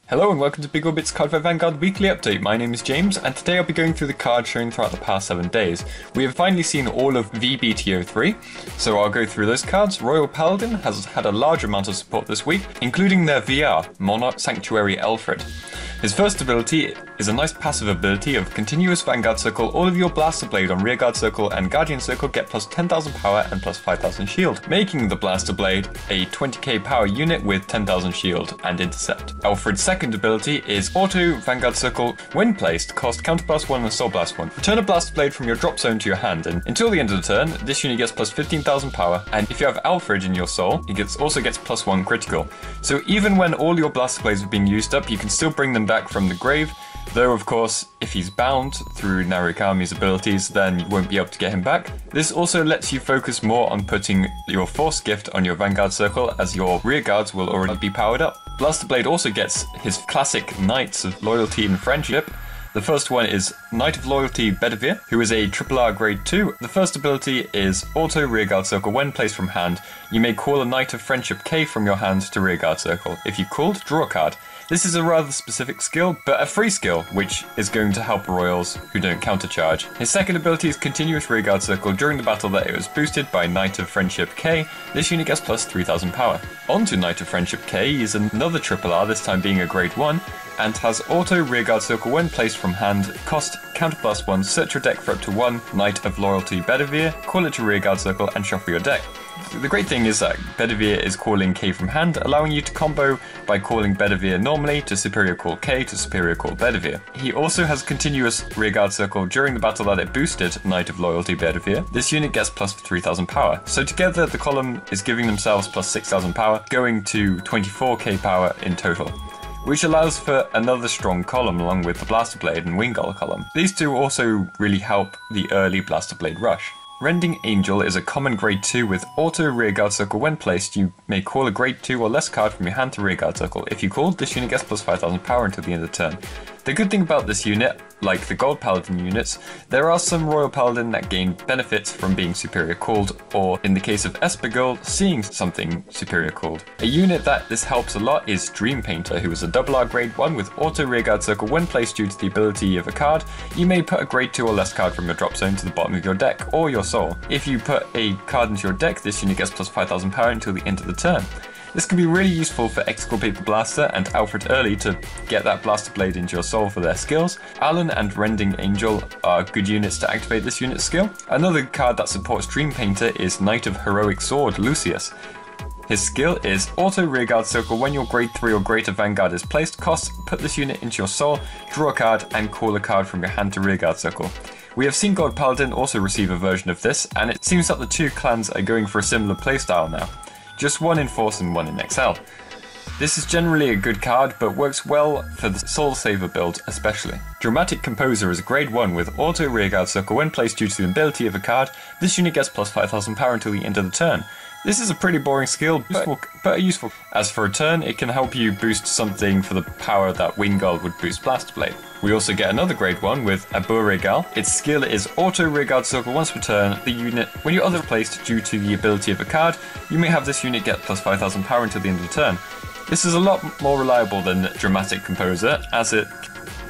Hello and welcome to V-BT03 Cardfight Vanguard weekly update. My name is James and today I'll be going through the cards shown throughout the past 7 days. We have finally seen all of V-BT03, so I'll go through those cards. Royal Paladin has had a large amount of support this week, including their VR, Monarch Sanctuary Alfred. His first ability is a nice passive ability of continuous Vanguard Circle. All of your Blaster Blade on Rearguard Circle and Guardian Circle get plus 10,000 power and plus 5,000 shield, making the Blaster Blade a 20k power unit with 10,000 shield and intercept. Alfred's second ability is Auto Vanguard Circle. When placed, cost Counterblast 1 and Soul Blast 1. Return a Blaster Blade from your drop zone to your hand, and until the end of the turn, this unit gets plus 15,000 power, and if you have Alfred in your soul, he also gets plus 1 critical. So even when all your Blaster Blades are being used up, you can still bring them back from the grave, though of course if he's bound through Narukami's abilities then you won't be able to get him back. This also lets you focus more on putting your Force Gift on your Vanguard Circle, as your rear guards will already be powered up. Blaster Blade also gets his classic Knights of Loyalty and Friendship. The first one is Knight of Loyalty Bedivere, who is a RRR grade 2. The first ability is Auto Rearguard Circle. When placed from hand, you may call a Knight of Friendship K from your hand to Rearguard Circle. If you called, draw a card. This is a rather specific skill, but a free skill, which is going to help royals who don't countercharge. His second ability is Continuous Rearguard Circle. During the battle that it was boosted by Knight of Friendship K, this unit gets plus 3,000 power. Onto Knight of Friendship K is another RRR, this time being a grade 1, and has Auto Rearguard Circle. When placed from hand, cost Counterblast 1, search your deck for up to 1 Knight of Loyalty Bedivere, call it to Rearguard Circle and shuffle your deck. The great thing is that Bedivere is calling K from hand, allowing you to combo by calling Bedivere normally to Superior Call K to Superior Call Bedivere. He also has Continuous Rearguard Circle. During the battle that it boosted Knight of Loyalty Bedivere, this unit gets plus 3,000 power. So together the column is giving themselves plus 6,000 power, going to 24k power in total, which allows for another strong column along with the Blaster Blade and Winggull column. These two also really help the early Blaster Blade rush. Rending Angel is a common grade 2 with Auto Rearguard Circle. When placed, you may call a grade 2 or less card from your hand to Rearguard Circle. If you called, this unit gets plus 5,000 power until the end of the turn. The good thing about this unit, like the Gold Paladin units, there are some Royal Paladin that gain benefits from being superior called, or in the case of Esper Girl, seeing something superior called. A unit that this helps a lot is Dream Painter, who is a RR grade 1 with Auto Rearguard Circle. When placed due to the ability of a card, you may put a grade 2 or less card from your drop zone to the bottom of your deck, or your soul. If you put a card into your deck, this unit gets plus 5,000 power until the end of the turn. This can be really useful for Exculpate the Blaster and Alfred early to get that Blaster Blade into your soul for their skills. Alan and Rending Angel are good units to activate this unit's skill. Another card that supports Dream Painter is Knight of Heroic Sword Lucius. His skill is Auto Rearguard Circle. When your grade 3 or greater Vanguard is placed, cost, put this unit into your soul, draw a card and call a card from your hand to Rearguard Circle. We have seen Gold Paladin also receive a version of this, and it seems that the two clans are going for a similar playstyle now. Just one in Force and one in XL. This is generally a good card, but works well for the Soul Saver build especially. Dramatic Composer is a grade 1 with Auto Rearguard Circle. When placed due to the ability of a card, this unit gets plus 5,000 power until the end of the turn. This is a pretty boring skill, but useful. As for a turn, it can help you boost something for the power that Winggull would boost Blaster Blade. We also get another grade 1 with Abu Regal. Its skill is Auto Rearguard Circle. Once per turn, the unit, when your other placed due to the ability of a card, you may have this unit get plus 5,000 power until the end of the turn. This is a lot more reliable than Dramatic Composer, as it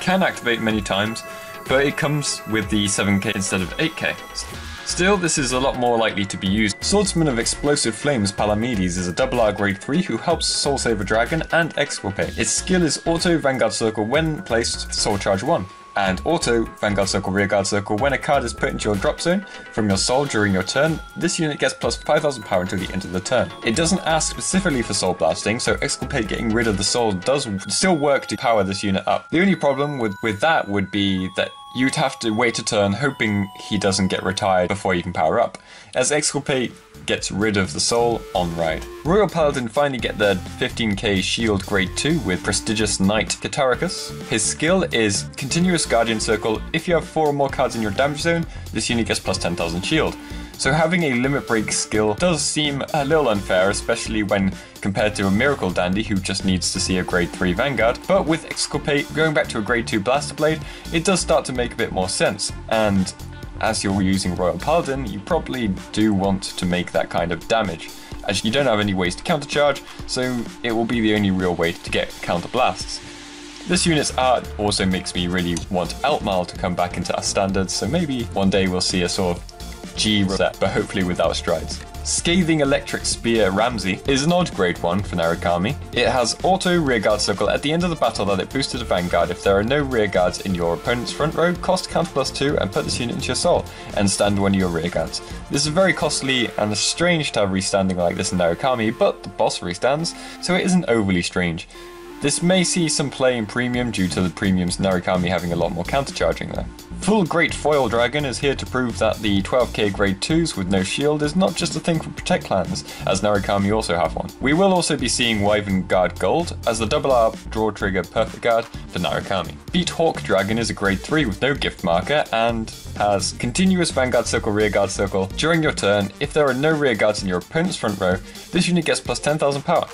can activate many times, but it comes with the 7k instead of 8k. Still, this is a lot more likely to be used. Swordsman of Explosive Flames Palamedes is a RR grade 3 who helps Soul Saver Dragon and Exculpate. Its skill is Auto Vanguard Circle. When placed, Soul Charge 1. And Auto Vanguard Circle Rearguard Circle. When a card is put into your drop zone from your soul during your turn, this unit gets plus 5,000 power until the end of the turn. It doesn't ask specifically for soul blasting, so Exculpate getting rid of the soul does still work to power this unit up. The only problem with that would be that you'd have to wait a turn hoping he doesn't get retired before you can power up, as Exculpate gets rid of the soul on ride. Royal Paladin finally get their 15k shield grade 2 with Prestigious Knight Cataricus. His skill is Continuous Guardian Circle. If you have 4 or more cards in your damage zone, this unit gets plus 10,000 shield. So having a limit break skill does seem a little unfair, especially when compared to a Miracle Dandy who just needs to see a grade 3 Vanguard. But with Exculpate going back to a grade 2 Blaster Blade, it does start to make a bit more sense. And as you're using Royal Paladin, you probably do want to make that kind of damage, as you don't have any ways to countercharge, so it will be the only real way to get counter blasts. This unit's art also makes me really want Eltmal to come back into our standards, so maybe one day we'll see a sort of G set, but hopefully without strides. Scathing Electric Spear Ramsey is an odd grade 1 for Narukami. It has auto rearguard circle at the end of the battle that it boosted a Vanguard if there are no rearguards in your opponent's front row, cost counter +2 and put this unit into your soul, and stand one of your rearguards. This is very costly and strange to have restanding like this in Narukami, but the boss restands, so it isn't overly strange. This may see some play in Premium due to the Premium's Narukami having a lot more countercharging there. Full Great Foil Dragon is here to prove that the 12k grade 2s with no shield is not just a thing for Protect clans, as Narukami also have one. We will also be seeing Wyvern Guard Gold as the double R draw trigger perfect guard for Narukami. Beat Hawk Dragon is a grade 3 with no gift marker and has continuous Vanguard Circle Rearguard Circle. During your turn, if there are no rearguards in your opponent's front row, this unit gets plus 10,000 power.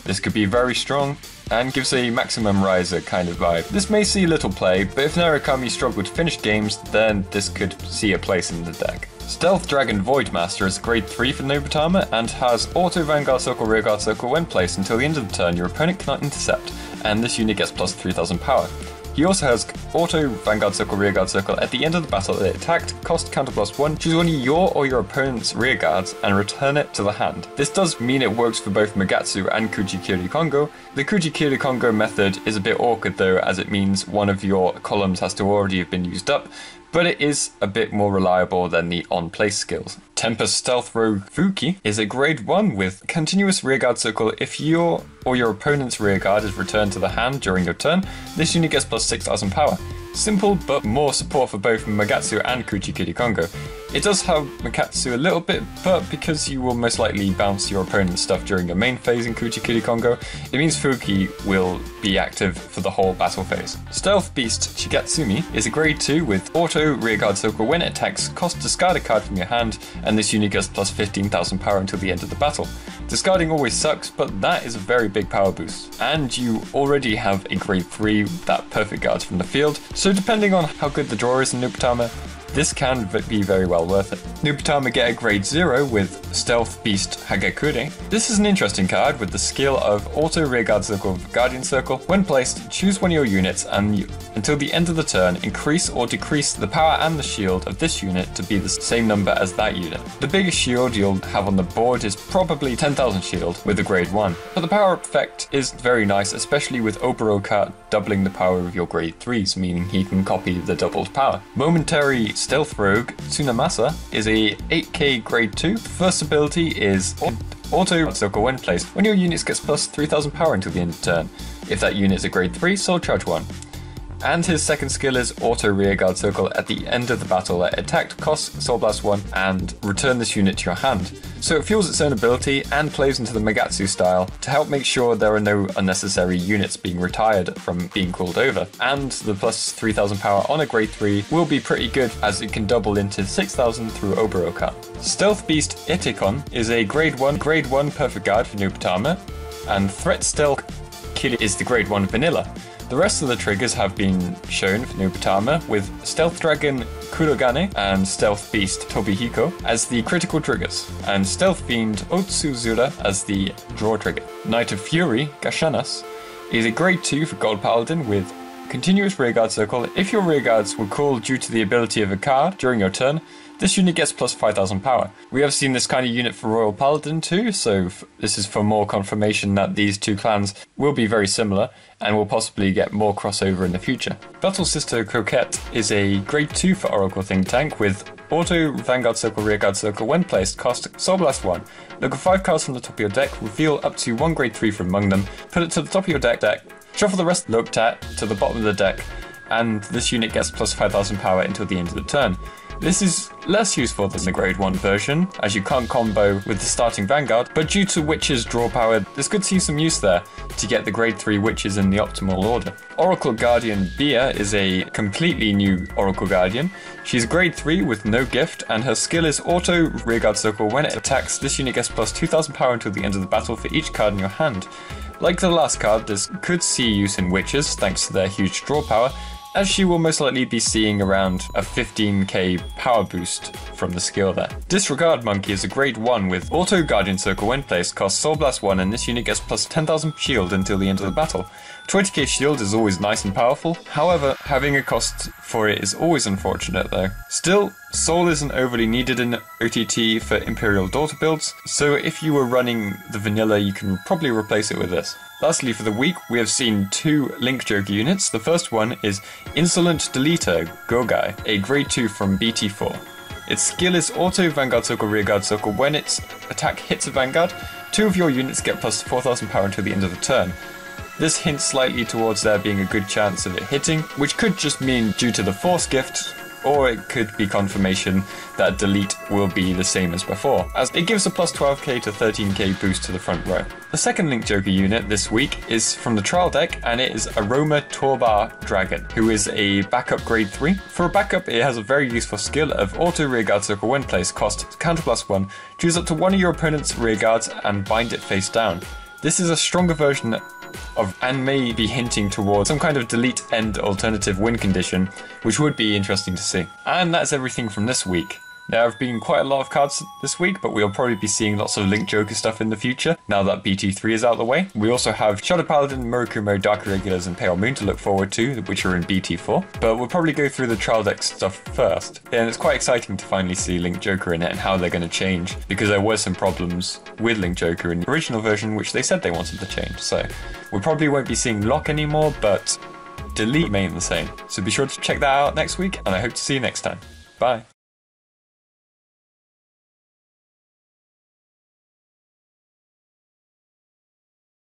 This could be very strong and gives a maximum riser kind of vibe. This may see little play, but if Narukami struggle to finish games, then this could see a place in the deck. Stealth Dragon Voidmaster is grade 3 for Nobutama and has auto Vanguard Circle Rearguard Circle when placed until the end of the turn your opponent cannot intercept, and this unit gets plus 3000 power. He also has auto Vanguard Circle Rearguard Circle at the end of the battle that it attacked, cost counter +1, choose one of your or your opponent's rearguards and return it to the hand. This does mean it works for both Magatsu and Kujikiri Kongo. The Kujikiri Kongo method is a bit awkward though, as it means one of your columns has to already have been used up, but it is a bit more reliable than the on-place skills. Tempest Stealth Rogue Fuki is a grade 1 with continuous rearguard circle. If your or your opponent's rearguard is returned to the hand during your turn, this unit gets plus 6000 power. Simple, but more support for both Magatsu and Kujikiri Kongo. It does have Magatsu a little bit, but because you will most likely bounce your opponent's stuff during your main phase in Kujikiri Kongo, it means Fuki will be active for the whole battle phase. Stealth Beast Shigatsumi is a grade 2 with auto rearguard circle. When it attacks, cost discard a card from your hand, and this unit gets plus 15,000 power until the end of the battle. Discarding always sucks, but that is a very big power boost. And you already have a grade 3 that perfect guards from the field, so depending on how good the draw is in Nobutama, this can be very well worth it. Nobutama get a grade 0 with Stealth Beast Hagakure. This is an interesting card with the skill of auto rearguard circle Guardian Circle. When placed, choose one of your units and until the end of the turn, increase or decrease the power and the shield of this unit to be the same number as that unit. The biggest shield you'll have on the board is probably 10,000 shield with a grade 1, but the power effect is very nice, especially with Oberoka doubling the power of your grade 3s, meaning he can copy the doubled power. Momentary Stealth Rogue Tsunamasa is a 8k grade 2. The first ability is auto circle when placed. When your unit gets plus 3000 power until the end of the turn. If that unit is a grade 3, soul charge 1. And his second skill is auto rearguard circle at the end of the battle that attacked, costs soul blast 1 and return this unit to your hand. So it fuels its own ability and plays into the Magatsu style to help make sure there are no unnecessary units being retired from being called over. And the plus 3000 power on a grade 3 will be pretty good as it can double into 6000 through Oberoka. Stealth Beast Itikon is a grade 1 perfect guard for Nobutama, and Threat Stealth Kili is the grade 1 vanilla. The rest of the triggers have been shown for Nobutama, with Stealth Dragon Kurogane and Stealth Beast Tobihiko as the critical triggers, and Stealth Fiend Otsuzura as the draw trigger. Knight of Fury Gashanas is a grade 2 for Gold Paladin with continuous rearguard circle. If your rearguards were called due to the ability of a card during your turn, this unit gets plus 5000 power. We have seen this kind of unit for Royal Paladin too, so this is for more confirmation that these two clans will be very similar and will possibly get more crossover in the future. Battle Sister Croquette is a grade 2 for Oracle Think Tank with auto Vanguard Circle Rearguard Circle when placed, cost Soul Blast 1. Look at 5 cards from the top of your deck, reveal up to 1 grade 3 from among them, put it to the top of your deck, shuffle the rest looked at to the bottom of the deck, and this unit gets plus 5000 power until the end of the turn. This is less useful than the grade 1 version, as you can't combo with the starting Vanguard, but due to Witch's draw power, this could see some use there to get the grade 3 Witches in the optimal order. Oracle Guardian Bia is a completely new Oracle Guardian. She's grade 3 with no gift, and her skill is auto rearguard circle. When it attacks, this unit gets plus 2000 power until the end of the battle for each card in your hand. Like the last card, this could see use in Witches thanks to their huge draw power, as she will most likely be seeing around a 15k power boost from the skill there. Disregard Monkey is a grade 1 with Auto Guardian Circle when placed, costs Soul Blast 1, and this unit gets plus 10,000 shield until the end of the battle. 20k shield is always nice and powerful, however, having a cost for it is always unfortunate though. Still, Soul isn't overly needed in OTT for Imperial Daughter builds, so if you were running the vanilla you can probably replace it with this. Lastly for the week, we have seen 2 Link Joker units. The first one is Insolent Deleter Gogai, a grade 2 from BT4. Its skill is Auto Vanguard Circle Rearguard Circle. When its attack hits a Vanguard, 2 of your units get plus 4,000 power until the end of the turn. This hints slightly towards there being a good chance of it hitting, which could just mean due to the Force gift, or it could be confirmation that delete will be the same as before, as it gives a plus 12k to 13k boost to the front row. The second Link Joker unit this week is from the trial deck, and it is Aroma Torbar Dragon, who is a backup grade 3. For a backup, it has a very useful skill of Auto Rearguard Circle when placed, cost counter plus 1, choose up to one of your opponent's rearguards and bind it face down. This is a stronger version of, and may be hinting towards some kind of delete end alternative win condition, which would be interesting to see. And that's everything from this week. There have been quite a lot of cards this week, but we'll probably be seeing lots of Link Joker stuff in the future, now that BT3 is out of the way. We also have Shadow Paladin, Murakumo, Dark Irregulars, and Pale Moon to look forward to, which are in BT4. But we'll probably go through the trial deck stuff first. And it's quite exciting to finally see Link Joker in it and how they're going to change, because there were some problems with Link Joker in the original version, which they said they wanted to change. So we probably won't be seeing Lock anymore, but delete remain the same. So be sure to check that out next week, and I hope to see you next time. Bye.